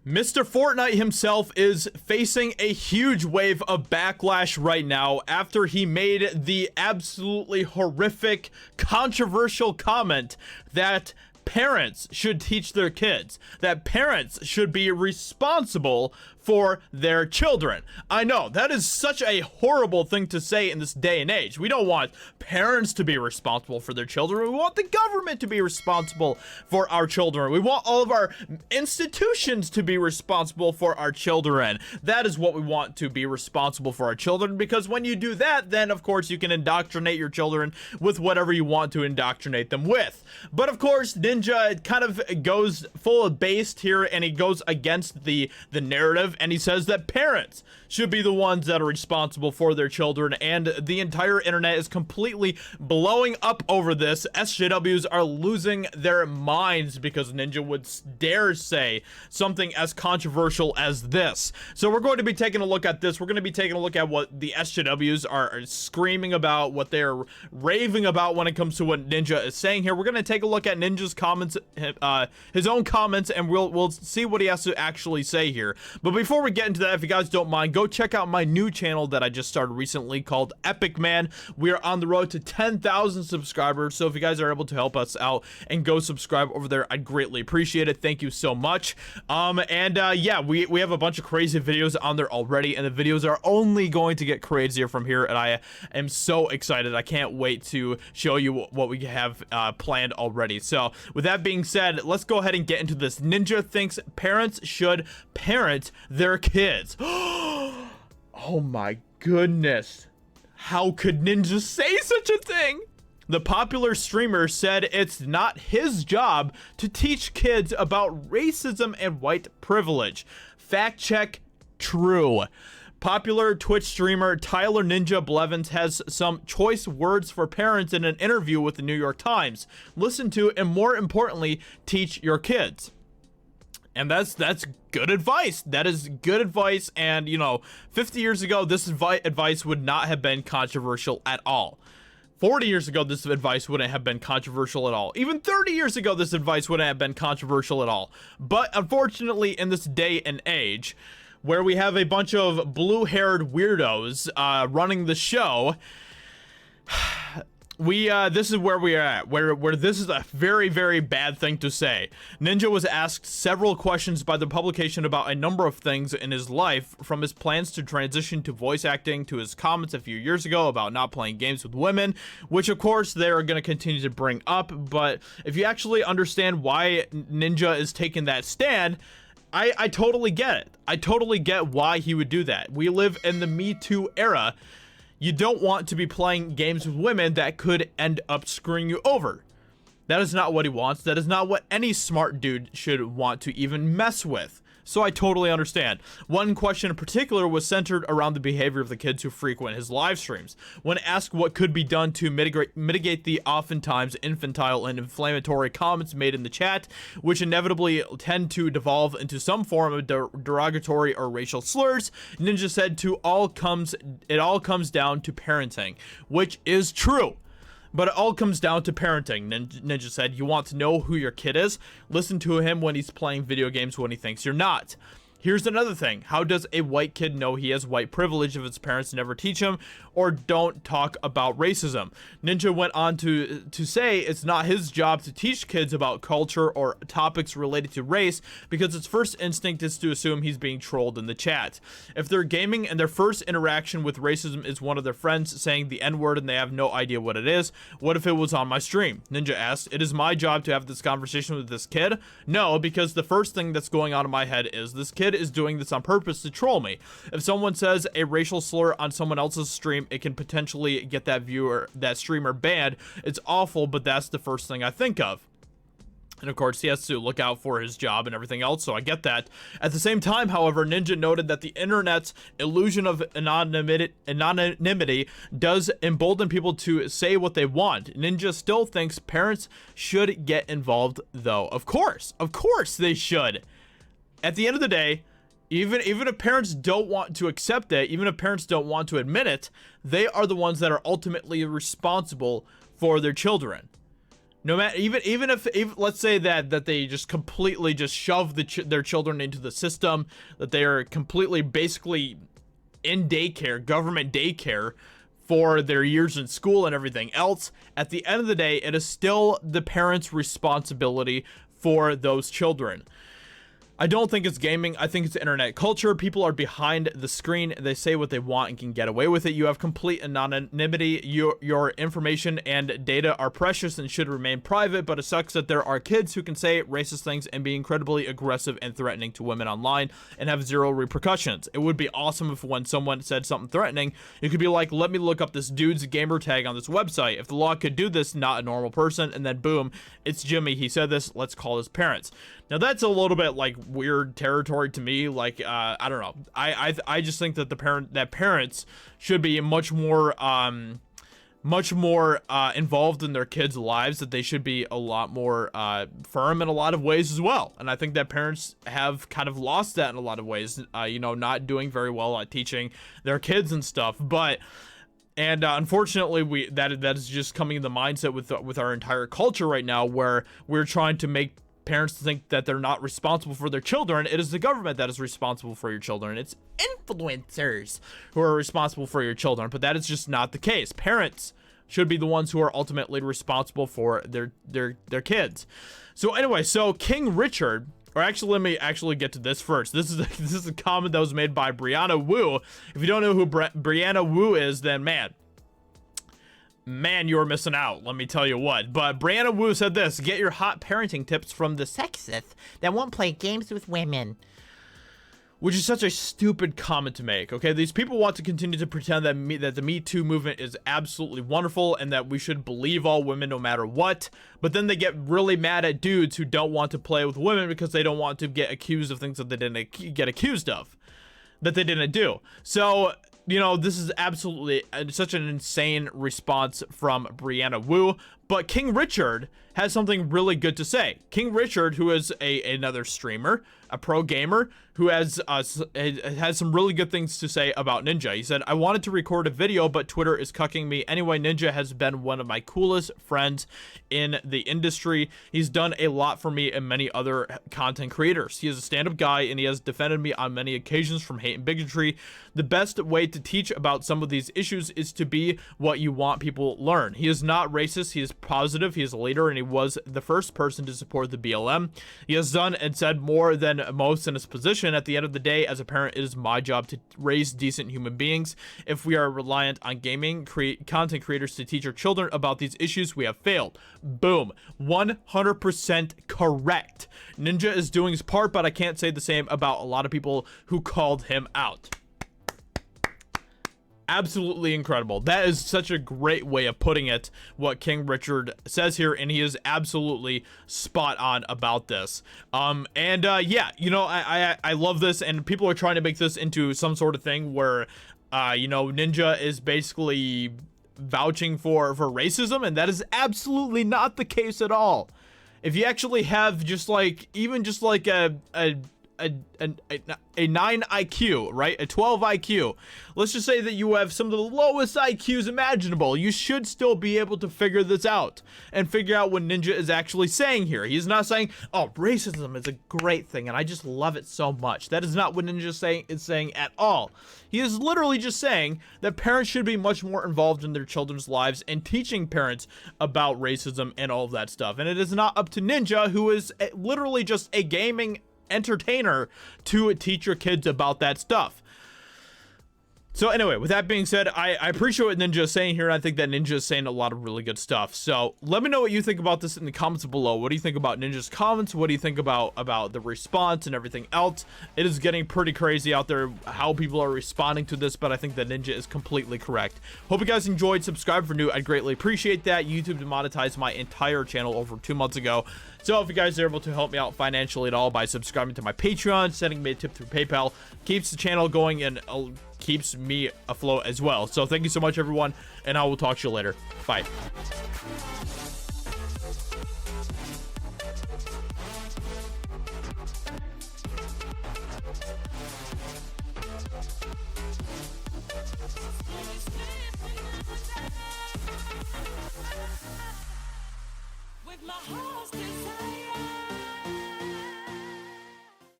Mr. Fortnite himself is facing a huge wave of backlash right now after he made the absolutely horrific, controversial comment that parents should teach their kids, that parents should be responsible for their children. I know, that is such a horrible thing to say in this day and age. We don't want parents to be responsible for their children. We want the government to be responsible for our children. We want all of our institutions to be responsible for our children. That is what we want, to be responsible for our children, because when you do that, then of course you can indoctrinate your children with whatever you want to indoctrinate them with. But of course, Ninja kind of goes full of based here, and he goes against the narrative, and he says that parents should be the ones that are responsible for their children, and the entire internet is completely blowing up over this. SJWs are losing their minds because Ninja would dare say something as controversial as this. So we're going to be taking a look at this. We're going to be taking a look at what the SJWs are screaming about, what they're raving about when it comes to what Ninja is saying here. We're going to take a look at Ninja's comments, his own comments, and we'll see what he has to actually say here. But before we get into that, if you guys don't mind, go check out my new channel that I just started recently called Epic Man. We are on the road to 10,000 subscribers, so if you guys are able to help us out and go subscribe over there, I'd greatly appreciate it. Thank you so much. Yeah, we have a bunch of crazy videos on there already, and the videos are only going to get crazier from here, and I am so excited. I can't wait to show you what we have planned already. So with that being said, let's go ahead and get into this. Ninja thinks parents should parent their kids. Oh my goodness. How could Ninja say such a thing? The popular streamer said it's not his job to teach kids about racism and white privilege. Fact check, true. Popular Twitch streamer Tyler Ninja Blevins has some choice words for parents in an interview with the New York Times. Listen to, and more importantly, teach your kids. And that's good advice. That is good advice. And, you know, 50 years ago, this advice would not have been controversial at all. 40 years ago, this advice wouldn't have been controversial at all. Even 30 years ago, this advice wouldn't have been controversial at all. But unfortunately, in this day and age, where we have a bunch of blue-haired weirdos running the show, this is where we are at, where this is a very, very bad thing to say. Ninja was asked several questions by the publication about a number of things in his life, from his plans to transition to voice acting to his comments a few years ago about not playing games with women, which of course they're going to continue to bring up. But if you actually understand why Ninja is taking that stand, I totally get it. I totally get why he would do that. We live in the Me Too era. You don't want to be playing games with women that could end up screwing you over. That is not what he wants. That is not what any smart dude should want to even mess with. So I totally understand. One question in particular was centered around the behavior of the kids who frequent his live streams. When asked what could be done to mitigate the oftentimes infantile and inflammatory comments made in the chat, which inevitably tend to devolve into some form of derogatory or racial slurs, Ninja said it all comes down to parenting, which is true. But it all comes down to parenting. Ninja said, you want to know who your kid is? Listen to him when he's playing video games when he thinks you're not. Here's another thing. How does a white kid know he has white privilege if his parents never teach him or don't talk about racism? Ninja went on to say it's not his job to teach kids about culture or topics related to race because its first instinct is to assume he's being trolled in the chat. If they're gaming and their first interaction with racism is one of their friends saying the N-word and they have no idea what it is, what if it was on my stream? Ninja asked, it is my job to have this conversation with this kid? No, because the first thing that's going on in my head is this kid is doing this on purpose to troll me. If someone says a racial slur on someone else's stream, it can potentially get that viewer, that streamer banned. It's awful, but that's the first thing I think of. And of course, he has to look out for his job and everything else, so I get that. At the same time, however, Ninja noted that the internet's illusion of anonymity does embolden people to say what they want. Ninja still thinks parents should get involved, though. Of course they should. At the end of the day, even if parents don't want to accept it, even if parents don't want to admit it, they are the ones that are ultimately responsible for their children. No matter, even if let's say that they just completely just shove their children into the system, that they are completely basically in daycare, government daycare, for their years in school and everything else, at the end of the day, it is still the parents' responsibility for those children. I don't think it's gaming. I think it's internet culture. People are behind the screen. They say what they want and can get away with it. You have complete anonymity. Your information and data are precious and should remain private, but it sucks that there are kids who can say racist things and be incredibly aggressive and threatening to women online and have zero repercussions. It would be awesome if when someone said something threatening, you could be like, let me look up this dude's gamer tag on this website. If the law could do this, not a normal person, and then boom, it's Jimmy. He said this. Let's call his parents. Now that's a little bit like weird territory to me. Like I don't know. I just think that parents should be much more involved in their kids' lives. That they should be a lot more firm in a lot of ways as well. And I think that parents have kind of lost that in a lot of ways. You know, not doing very well at teaching their kids and stuff. But unfortunately, that is just coming in the mindset with our entire culture right now, where we're trying to make parents to think that they're not responsible for their children. It is the government that is responsible for your children. It's influencers who are responsible for your children, but that is just not the case. Parents should be the ones who are ultimately responsible for their kids. So anyway, so KingRichard, or actually, let me actually get to this first. This is a comment that was made by Brianna Wu. If you don't know who Brianna Wu is, then man, you're missing out, let me tell you what. But Brianna Wu said this: get your hot parenting tips from the sexist that won't play games with women. Which is such a stupid comment to make, okay? These people want to continue to pretend that the Me Too movement is absolutely wonderful and that we should believe all women no matter what. But then they get really mad at dudes who don't want to play with women because they don't want to get accused of things that they didn't get accused of, that they didn't do. So, you know, this is absolutely such an insane response from Brianna Wu. But KingRichard has something really good to say. KingRichard, who is another streamer, a pro gamer, who has some really good things to say about Ninja. He said, I wanted to record a video, but Twitter is cucking me. Anyway, Ninja has been one of my coolest friends in the industry. He's done a lot for me and many other content creators. He is a stand-up guy, and he has defended me on many occasions from hate and bigotry. The best way to teach about some of these issues is to be what you want people to learn. He is not racist. He is positive. He is a leader, and he was the first person to support the BLM. He has done and said more than most in his position. At the end of the day, as a parent, it is my job to raise decent human beings. If we are reliant on gaming content creators to teach our children about these issues, we have failed. Boom. 100% correct. Ninja is doing his part, but I can't say the same about a lot of people who called him out. Absolutely incredible. That is such a great way of putting it, what KingRichard says here, and he is absolutely spot on about this. Yeah, you know, I love this, and people are trying to make this into some sort of thing where you know, Ninja is basically vouching for racism, and that is absolutely not the case at all. If you actually have just like a 9 IQ, right? A 12 IQ. Let's just say that you have some of the lowest IQs imaginable. You should still be able to figure this out and figure out what Ninja is actually saying here. He's not saying, oh, racism is a great thing and I just love it so much. That is not what Ninja is saying at all. He is literally just saying that parents should be much more involved in their children's lives and teaching parents about racism and all of that stuff. And it is not up to Ninja, who is literally just a gaming entertainer, to teach your kids about that stuff. So anyway, with that being said, I appreciate what Ninja is saying here. I think that Ninja is saying a lot of really good stuff. So let me know what you think about this in the comments below. What do you think about Ninja's comments? What do you think about the response and everything else? It is getting pretty crazy out there how people are responding to this, but I think that Ninja is completely correct. Hope you guys enjoyed. Subscribe for new. I'd greatly appreciate that. YouTube demonetized my entire channel over 2 months ago. So if you guys are able to help me out financially at all by subscribing to my Patreon, sending me a tip through PayPal, keeps the channel going and keeps me afloat as well. So thank you so much, everyone, and I will talk to you later. Bye.